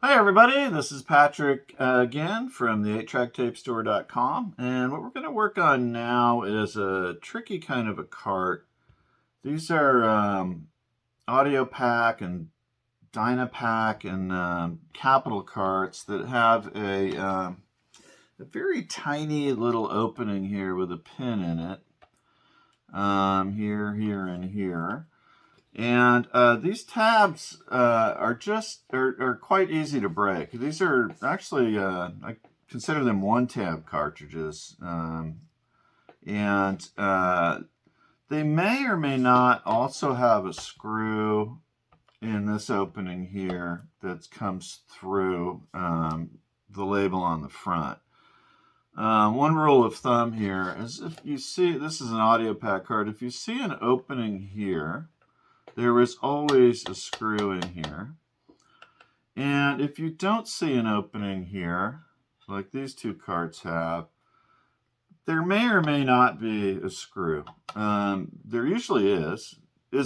Hi everybody, this is Patrick again from the 8tracktapestore.com, and what we're going to work on now is a tricky kind of a cart. These are Audiopak and Dynapak and Capital carts that have a very tiny little opening here with a pin in it, here, here, and here. And these tabs are quite easy to break. These are actually, I consider them one-tab cartridges. And they may or may not also have a screw in this opening here that comes through the label on the front. One rule of thumb here is if you see, this is an Audiopak card, if you see an opening here, there is always a screw in here. And if you don't see an opening here, like these two carts have, there may or may not be a screw. There usually is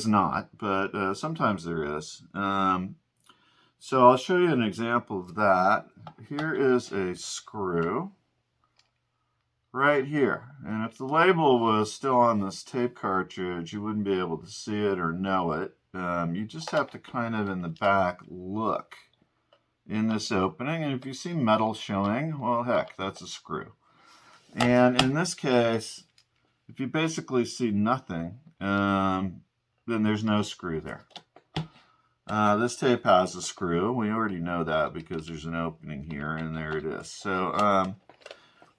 not, but sometimes there is. So I'll show you an example of that. Here is a screw right here, and if the label was still on this tape cartridge, you wouldn't be able to see it or know it. You just have to kind of in the back look in this opening, and if you see metal showing, well, heck, that's a screw. And in this case, if you basically see nothing, then there's no screw there. This tape has a screw. We already know that because there's an opening here, and there it is. So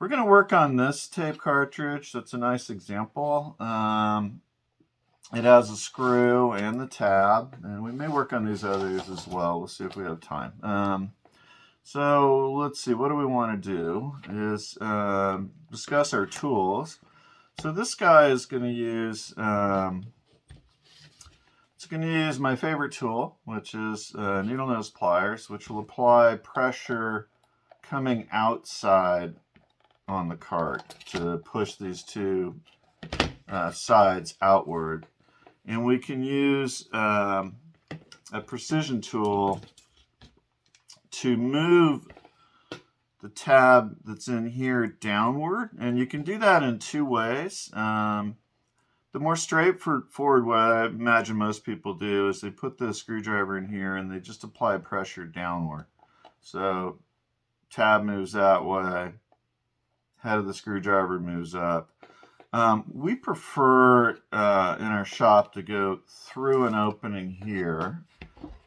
we're going to work on this tape cartridge. That's a nice example. It has a screw and the tab, and we may work on these others as well. We'll see if we have time. So let's see, what do we want to do is discuss our tools. So this guy is going to use, my favorite tool, which is needle nose pliers, which will apply pressure coming outside on the cart to push these two sides outward. And we can use a precision tool to move the tab that's in here downward. And you can do that in two ways. The more straightforward way I imagine most people do is they put the screwdriver in here and they just apply pressure downward. So tab moves that way, head of the screwdriver moves up. We prefer in our shop to go through an opening here,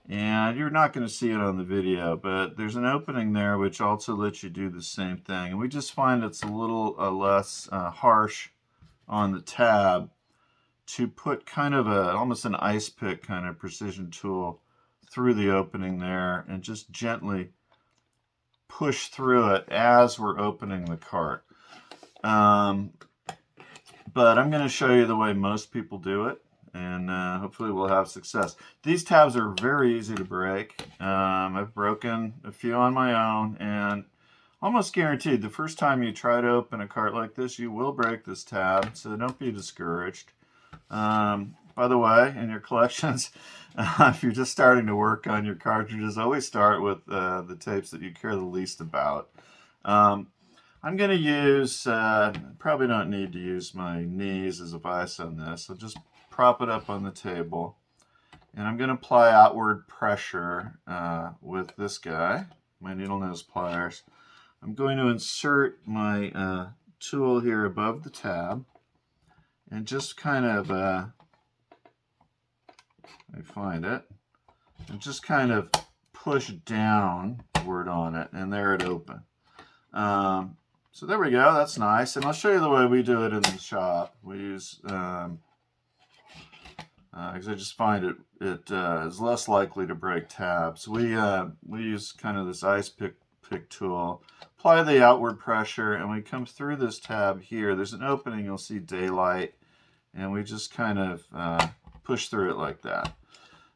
and you're not going to see it on the video, but there's an opening there which also lets you do the same thing, and we just find it's a little less harsh on the tab to put kind of almost an ice pick kind of precision tool through the opening there and just gently push through it as we're opening the cart. But I'm going to show you the way most people do it, and hopefully we'll have success. These tabs are very easy to break. I've broken a few on my own, and almost guaranteed the first time you try to open a cart like this, you will break this tab, so don't be discouraged. By the way, in your collections, if you're just starting to work on your cartridges, always start with the tapes that you care the least about. I'm going to use, probably don't need to use my knees as a vise on this. I'll just prop it up on the table. And I'm going to apply outward pressure with this guy, my needle nose pliers. I'm going to insert my tool here above the tab and just kind of, I find it, and just kind of push downward on it, and there it opened. So there we go, that's nice. And I'll show you the way we do it in the shop. We use, because I just find it is less likely to break tabs. We use kind of this ice pick tool, apply the outward pressure, and we come through this tab here. There's an opening, you'll see daylight, and we just kind of push through it like that.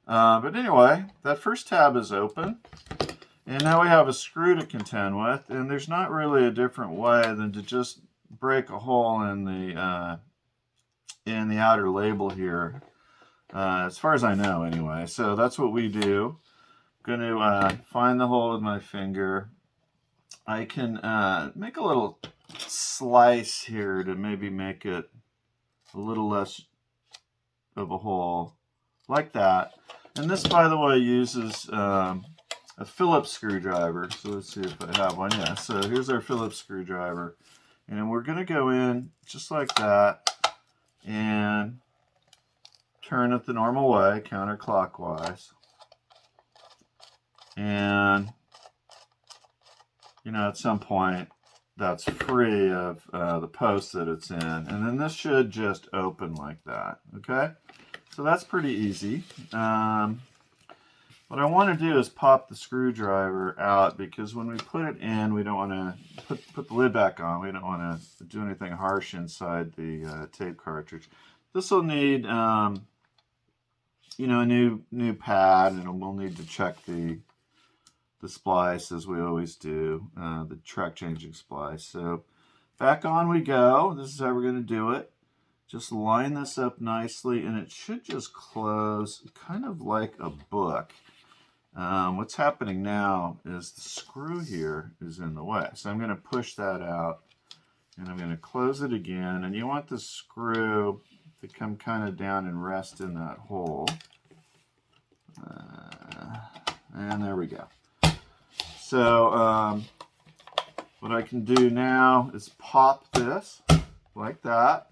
But anyway, that first tab is open. And now we have a screw to contend with, and there's not really a different way than to just break a hole in the outer label here, as far as I know anyway. So that's what we do. going to find the hole with my finger. I can make a little slice here to maybe make it a little less of a hole, like that. And this, by the way, uses a Phillips screwdriver. So let's see if I have one. Yeah, so here's our Phillips screwdriver. And we're going to go in just like that and turn it the normal way, counterclockwise. And, you know, at some point, that's free of the post that it's in. And then this should just open like that, okay? So that's pretty easy. What I want to do is pop the screwdriver out, because when we put it in, we don't want to put the lid back on. We don't want to do anything harsh inside the tape cartridge. This will need, you know, a new pad, and we'll need to check the splice as we always do, the track changing splice. So back on we go. This is how we're going to do it. Just line this up nicely, and it should just close kind of like a book. What's happening now is the screw here is in the way. So I'm going to push that out, and I'm going to close it again. And you want the screw to come kind of down and rest in that hole. And there we go. So what I can do now is pop this like that.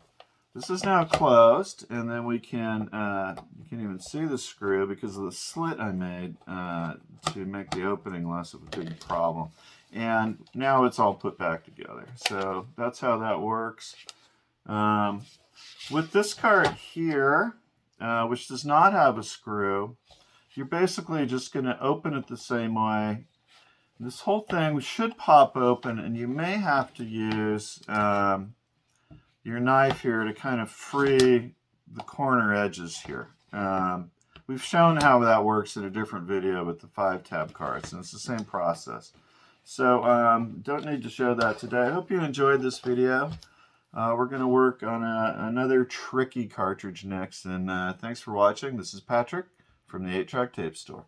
This is now closed, and then we can, you can't even see the screw because of the slit I made to make the opening less of a big problem. And now it's all put back together. So that's how that works. With this cart here, which does not have a screw, you're basically just going to open it the same way. This whole thing should pop open, and you may have to use your knife here to kind of free the corner edges here. We've shown how that works in a different video with the 5-tab carts, and it's the same process. So don't need to show that today. I hope you enjoyed this video. We're going to work on another tricky cartridge next, and thanks for watching. This is Patrick from the 8-Track Tape Store.